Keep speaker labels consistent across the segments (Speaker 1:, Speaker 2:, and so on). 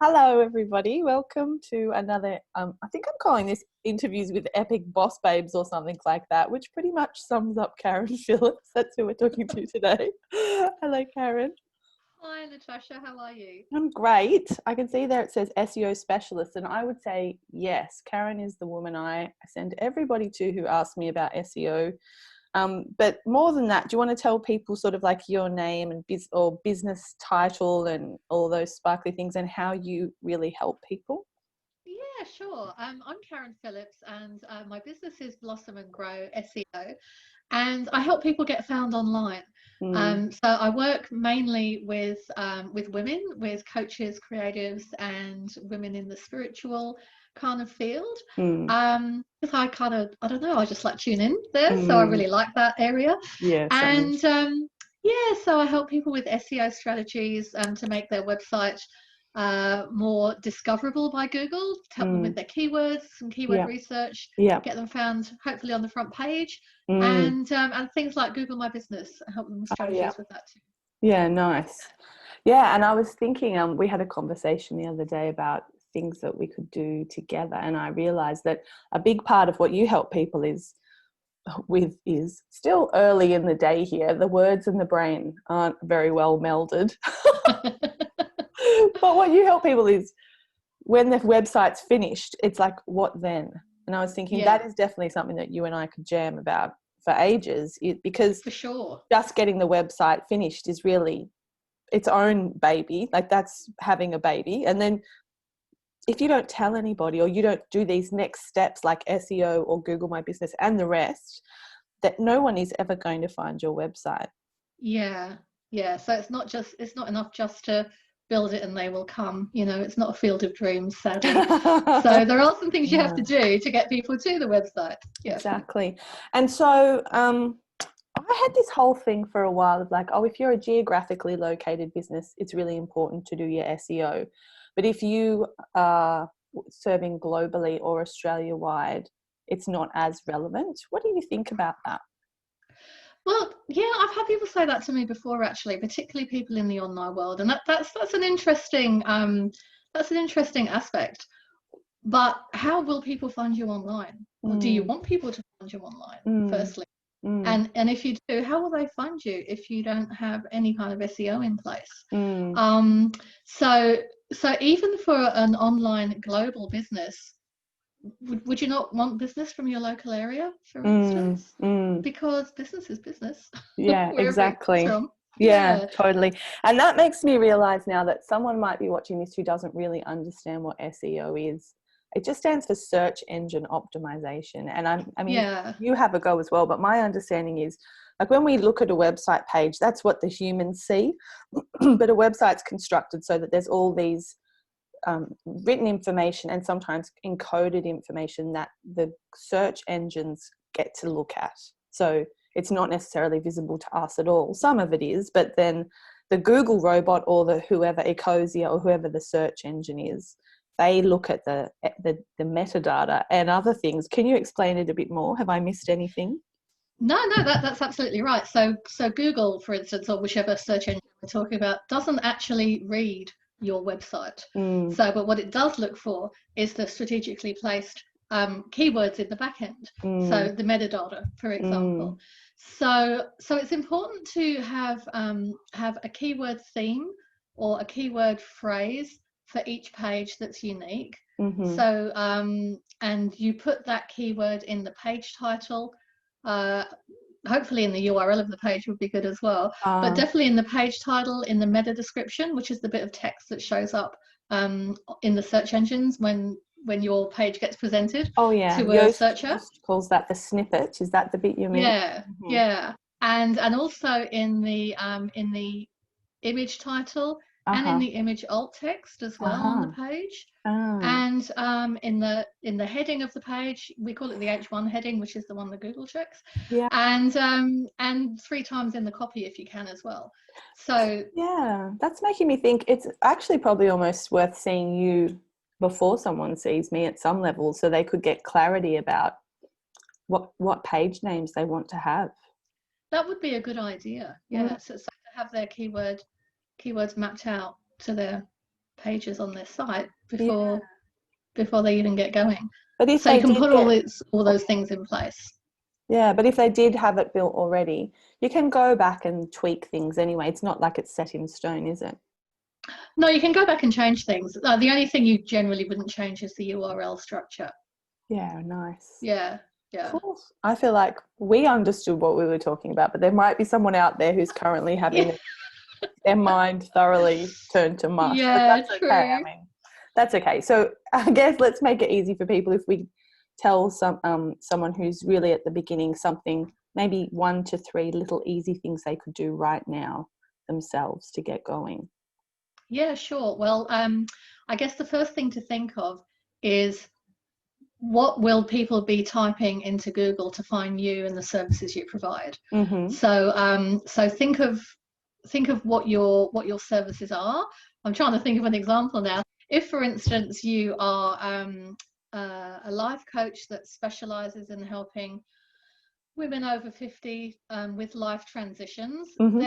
Speaker 1: Hello, everybody. Welcome to another, I think I'm calling this interviews with epic boss babes or something like that, which pretty much sums up Karen Phillips. That's who we're talking to today. Hello, Karen.
Speaker 2: Hi, Natasha. How are you?
Speaker 1: I'm great. I can see there it says SEO specialist, and I would say yes, Karen is the woman I send everybody to who asks me about SEO. But more than that, do you want to tell people sort of like your name and business title and all those sparkly things and how you really help people?
Speaker 2: Yeah, sure. I'm Karen Phillips, and my business is Blossom and Grow SEO, and I help people get found online.
Speaker 1: Mm,
Speaker 2: So I work mainly with women, with coaches, creatives, and women in the spiritual kind of field.
Speaker 1: mm,
Speaker 2: Because I don't know, I just like tune in there, so I
Speaker 1: mm.
Speaker 2: really like that area.
Speaker 1: Yeah, same.
Speaker 2: And yeah, so I help people with SEO strategies to make their website more discoverable by Google, to help them with
Speaker 1: Mm,
Speaker 2: their keywords, some keyword
Speaker 1: yeah,
Speaker 2: research,
Speaker 1: yeah.
Speaker 2: get them found hopefully on the front page,
Speaker 1: Mm.
Speaker 2: and things like Google My Business, help them with
Speaker 1: Oh, yeah.
Speaker 2: strategies with that too.
Speaker 1: Yeah, nice. Yeah, and I was thinking, we had a conversation the other day about things that we could do together, and I realized that a big part of what you help people is still early in the day here. The words and the brain aren't very well melded. But what you help people is when the website's finished, it's like, what then? And I was thinking
Speaker 2: Yeah,
Speaker 1: that is definitely something that you and I could jam about for ages, because
Speaker 2: for sure.
Speaker 1: just getting the website finished is really its own baby. Like, that's having a baby. And then if you don't tell anybody or you don't do these next steps like SEO or Google My Business and the rest, that no one is ever going to find your website.
Speaker 2: Yeah, yeah. So it's not enough just to build it and they will come. It's not a field of dreams, sadly. So there are some things you have
Speaker 1: Yeah,
Speaker 2: to do to get people to the website. Yeah.
Speaker 1: exactly. And so I had this whole thing for a while of like, oh, if you're a geographically located business, it's really important to do your SEO. But if you are serving globally or Australia wide, it's not as relevant. What do you think about that?
Speaker 2: Well, yeah, I've had people say that to me before, actually, particularly people in the online world, and that's an interesting aspect. But how will people find you online? Or do you
Speaker 1: Mm,
Speaker 2: want people to find you online,
Speaker 1: mm,
Speaker 2: firstly?
Speaker 1: mm,
Speaker 2: And if you do, how will they find you if you don't have any kind of SEO in place?
Speaker 1: mm,
Speaker 2: Um, so so even for an online global business, would you not want business from your local area, for
Speaker 1: mm,
Speaker 2: instance?
Speaker 1: mm.
Speaker 2: Because business is business,
Speaker 1: Yeah,
Speaker 2: wherever it comes
Speaker 1: exactly.
Speaker 2: from.
Speaker 1: Yeah,
Speaker 2: Yeah,
Speaker 1: totally. And that makes me realize now that someone might be watching this who doesn't really understand what SEO is. It just stands for search engine optimization. And I mean,
Speaker 2: yeah,
Speaker 1: you have a go as well, but my understanding is like when we look at a website page, that's what the humans see. But a website's constructed so that there's all these written information and sometimes encoded information that the search engines get to look at. So it's not necessarily visible to us at all. Some of it is, but then the Google robot or the whoever, Ecosia or whoever the search engine is, they look at the metadata and other things. Can you explain it a bit more? Have I missed anything?
Speaker 2: no, that's absolutely right. So Google, for instance, or whichever search engine we're talking about, doesn't actually read your website.
Speaker 1: Mm,
Speaker 2: But what it does look for is the strategically placed keywords in the back end. So
Speaker 1: mm,
Speaker 2: the metadata, for example.
Speaker 1: mm,
Speaker 2: So it's important to have a keyword theme or a keyword phrase for each page that's unique.
Speaker 1: mm-hmm.
Speaker 2: And you put that keyword in the page title. Uh, Hopefully in the URL of the page would be good as well, but
Speaker 1: Uh,
Speaker 2: definitely in the page title, in the meta description, which is the bit of text that shows up in the search engines when your page gets presented
Speaker 1: oh yeah,
Speaker 2: to a
Speaker 1: Yoast
Speaker 2: searcher.
Speaker 1: Yoast calls that the snippet. Is that the bit you mean?
Speaker 2: Yeah,
Speaker 1: Mm-hmm.
Speaker 2: yeah, and also in the image title and in
Speaker 1: Uh-huh.
Speaker 2: the image alt text as well on the
Speaker 1: Uh-huh.
Speaker 2: page.
Speaker 1: Ah,
Speaker 2: And in the heading of the page, we call it the H1 heading, which is the one that Google checks,
Speaker 1: yeah.
Speaker 2: and 3 times in the copy if you can as well. So
Speaker 1: Yeah, that's making me think it's actually probably almost worth seeing you before someone sees me at some level so they could get clarity about what page names they want to have.
Speaker 2: that would be a good idea.
Speaker 1: Mm,
Speaker 2: Yeah. So to have their keywords mapped out to their pages on their site
Speaker 1: Yeah.
Speaker 2: before they even get going.
Speaker 1: But if
Speaker 2: So you
Speaker 1: they
Speaker 2: can
Speaker 1: did
Speaker 2: put all those things in place.
Speaker 1: yeah, but if they did have it built already, you can go back and tweak things anyway. It's not like it's set in stone, is it?
Speaker 2: No, you can go back and change things. The only thing you generally wouldn't change is the URL structure.
Speaker 1: Yeah, nice.
Speaker 2: Yeah, yeah.
Speaker 1: Cool. I feel like we understood what we were talking about, but there might be someone out there who's currently having their mind thoroughly turned to mush. But
Speaker 2: Yeah,
Speaker 1: that's
Speaker 2: true.
Speaker 1: okay. I mean, that's okay. So I guess let's make it easy for people if we tell someone who's really at the beginning something, maybe 1 to 3 little easy things they could do right now themselves to get going.
Speaker 2: Yeah, sure. Well, I guess the first thing to think of is, what will people be typing into Google to find you and the services you provide?
Speaker 1: Mm-hmm.
Speaker 2: So think of what your services are. I'm trying to think of an example now. If, for instance, you are a life coach that specializes in helping women over 50 with life transitions,
Speaker 1: Mm-hmm.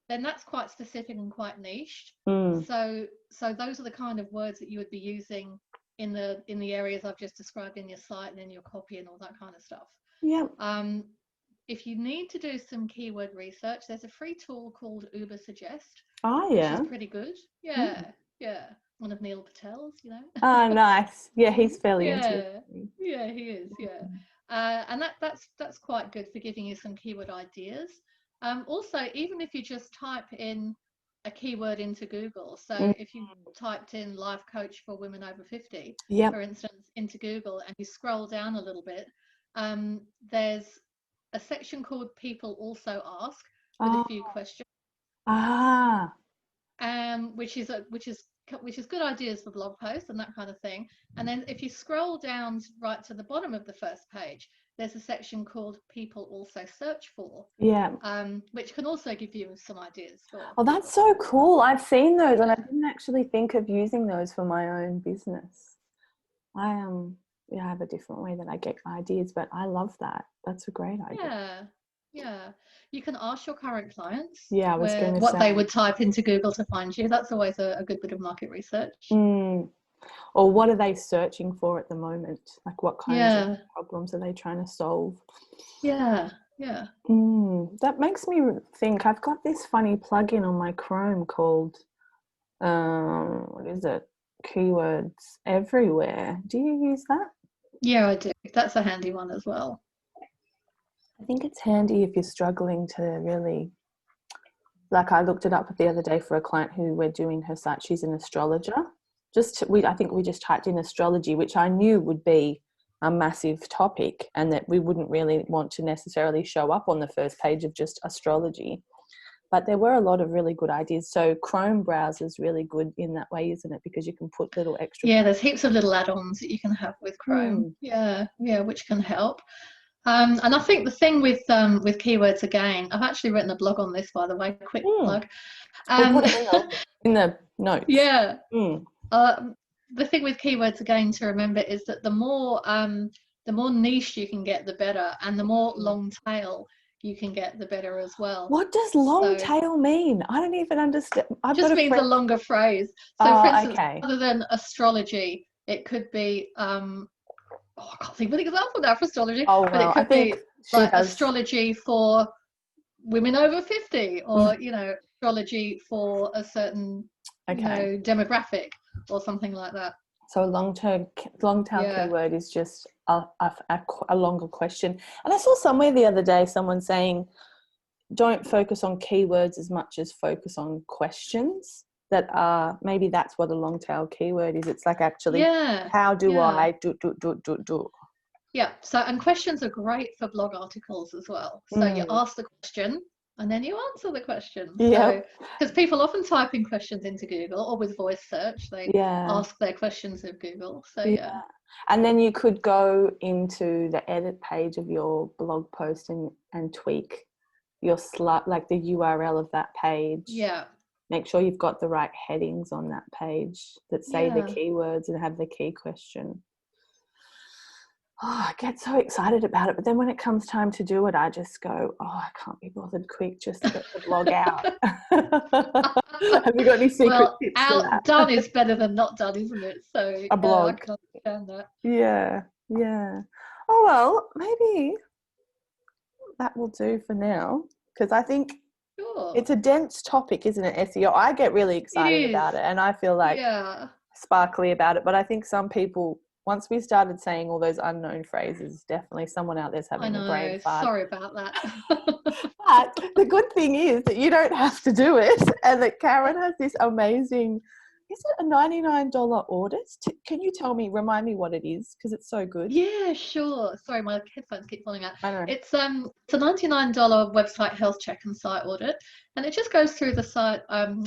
Speaker 2: then that's quite specific and quite niched.
Speaker 1: Mm.
Speaker 2: So those are the kind of words that you would be using in the areas I've just described in your site and in your copy and all that kind of stuff.
Speaker 1: Yeah.
Speaker 2: If you need to do some keyword research, there's a free tool called Ubersuggest.
Speaker 1: Oh, yeah.
Speaker 2: Which is pretty good. Yeah, yeah. One of Neil Patel's, you know.
Speaker 1: Oh, nice. Yeah, he's fairly into
Speaker 2: it. Yeah, he is. Yeah, and that's quite good for giving you some keyword ideas. Also, even if you just type in a keyword into Google, so if you typed in life coach for women over 50, for instance, into Google, and you scroll down a little bit, there's a section called People Also Ask with a few questions. Which is good ideas for blog posts and that kind of thing. And then if you scroll down right to the bottom of the first page, there's a section called People Also Search For. Yeah. Which can also give you some ideas for.
Speaker 1: Oh, that's so cool. I've seen those and I didn't actually think of using those for my own business. I have a different way that I get ideas, but I love that. That's a great idea.
Speaker 2: Yeah. You can ask your current clients
Speaker 1: what
Speaker 2: they would type into Google to find you. That's always a good bit of market research.
Speaker 1: Or what are they searching for at the moment? Like what kinds of problems are they trying to solve?
Speaker 2: Yeah.
Speaker 1: That makes me think. I've got this funny plugin on my Chrome called, what is it? Keywords Everywhere. Do you use that?
Speaker 2: Yeah, I do. That's a handy one as well.
Speaker 1: I think it's handy if you're struggling to really, like I looked it up the other day for a client who we're doing her site. She's an astrologer. I think we just typed in astrology, which I knew would be a massive topic and that we wouldn't really want to necessarily show up on the first page of just astrology. But there were a lot of really good ideas. So Chrome browser is really good in that way, isn't it? Because you can put little extra...
Speaker 2: Yeah, there's heaps of little add-ons that you can have with Chrome. Yeah, which can help. And I think the thing with keywords, again, I've actually written a blog on this, by the way, quick plug.
Speaker 1: We'll put it in the notes.
Speaker 2: Yeah. The thing with keywords, again, to remember is that the more niche you can get, the better, and the more long tail you can get, the better as well.
Speaker 1: What does long tail mean? I don't even understand.
Speaker 2: Just means a longer phrase. So, for instance, other than astrology, it could be I can't think of an example now for astrology. But it could be like astrology for women over 50, or astrology for a certain demographic, or something like that.
Speaker 1: So long tail keyword is just a longer question. And I saw somewhere the other day someone saying, don't focus on keywords as much as focus on questions that are, maybe that's what a long tail keyword is. It's like actually, how do I do?
Speaker 2: Yeah. So, and questions are great for blog articles as well. So you ask the question and then you answer the question. So, because people often type in questions into Google, or with voice search, they ask their questions of Google. So
Speaker 1: and then you could go into the edit page of your blog post and tweak your like the URL of that page.
Speaker 2: Yeah.
Speaker 1: Make sure you've got the right headings on that page that say the keywords and have the key question. I get so excited about it, but then when it comes time to do it, I just go, I can't be bothered, quick, just get the blog out. Have you got any secret
Speaker 2: Well,
Speaker 1: tips for that?
Speaker 2: done is better than not done, isn't it? So
Speaker 1: A
Speaker 2: I
Speaker 1: blog.
Speaker 2: can understand that.
Speaker 1: Yeah, yeah. Oh, well, maybe that will do for now, because I think
Speaker 2: Sure.
Speaker 1: it's a dense topic, isn't it, SEO? I get really excited
Speaker 2: It
Speaker 1: about
Speaker 2: is.
Speaker 1: it and I feel like
Speaker 2: Yeah.
Speaker 1: sparkly about it, but I think some people, once we started saying all those unknown phrases, definitely someone out there's
Speaker 2: I
Speaker 1: having a brain
Speaker 2: know.
Speaker 1: fart.
Speaker 2: Sorry about that.
Speaker 1: But the good thing is that you don't have to do it, and that Karen has this amazing, is it a $99 audit? Can you remind me what it is? Because it's so good.
Speaker 2: Yeah, sure. Sorry, my headphones keep falling out.
Speaker 1: I know.
Speaker 2: It's a $99 website health check and site audit, and it just goes through the site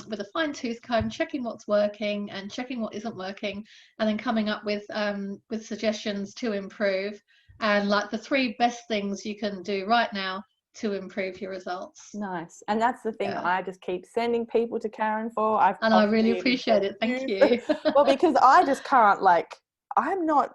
Speaker 2: with a fine tooth comb, checking what's working and checking what isn't working, and then coming up with suggestions to improve, and like the 3 best things you can do right now to improve your results.
Speaker 1: Nice. And that's the thing
Speaker 2: Yeah.
Speaker 1: I just keep sending people to Karen for.
Speaker 2: And I really appreciate it. Thank you.
Speaker 1: Well, because I just can't, I'm not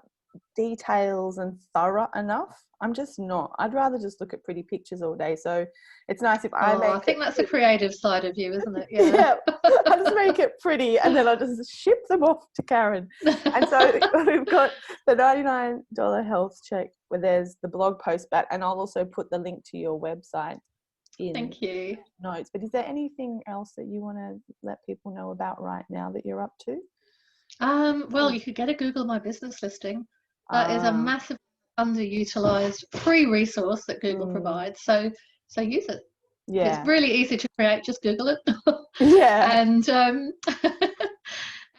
Speaker 1: details and thorough enough. I'm just not. I'd rather just look at pretty pictures all day. So it's nice if I make
Speaker 2: I think that's the creative side of you, isn't it?
Speaker 1: Yeah. I just make it pretty and then I just ship them off to Karen. And so we've got the $99 health check where there's the blog post back, and I'll also put the link to your website in
Speaker 2: Thank you.
Speaker 1: notes. But is there anything else that you want to let people know about right now that you're up to?
Speaker 2: Well, you could get a Google My Business listing. That is a massive underutilized free resource that Google provides. So use it.
Speaker 1: Yeah.
Speaker 2: It's really easy to create. Just Google it.
Speaker 1: Yeah.
Speaker 2: And and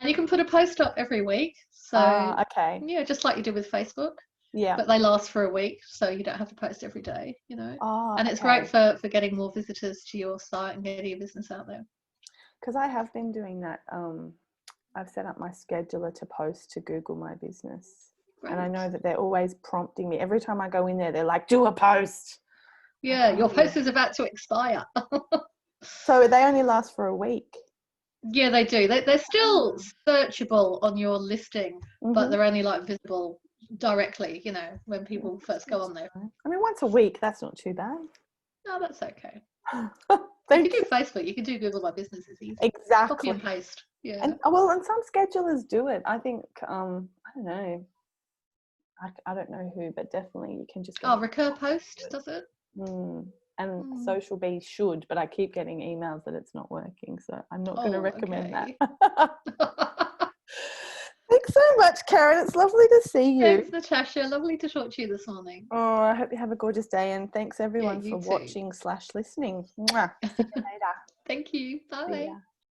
Speaker 2: you can put a post up every week. So
Speaker 1: okay.
Speaker 2: yeah, just like you do with Facebook.
Speaker 1: Yeah.
Speaker 2: But they last for a week, so you don't have to post every day, And it's great for getting more visitors to your site and getting your business out there.
Speaker 1: Because I have been doing that. I've set up my scheduler to post to Google My Business. Great. And I know that they're always prompting me. Every time I go in there, they're like, do a post.
Speaker 2: Yeah, your post is about to expire.
Speaker 1: So they only last for a week?
Speaker 2: Yeah, they do. They're still searchable on your listing, but they're only visible directly, when people first go on there.
Speaker 1: I mean, once a week, that's not too bad.
Speaker 2: No, that's okay.
Speaker 1: Thank
Speaker 2: you can do Facebook, you can do Google My Business, it's easy.
Speaker 1: Exactly.
Speaker 2: Copy and paste. Yeah.
Speaker 1: And some schedulers do it. I think, I don't know. I don't know who, but definitely you can just.
Speaker 2: Recur Post does it.
Speaker 1: And Social Bee should, but I keep getting emails that it's not working, so I'm not going to recommend that. Thanks so much, Karen. It's lovely to see you.
Speaker 2: Thanks, Natasha. Lovely to talk to you this morning.
Speaker 1: Oh, I hope you have a gorgeous day, and thanks everyone for watching/listening. Mwah. See you later.
Speaker 2: Thank you. Bye.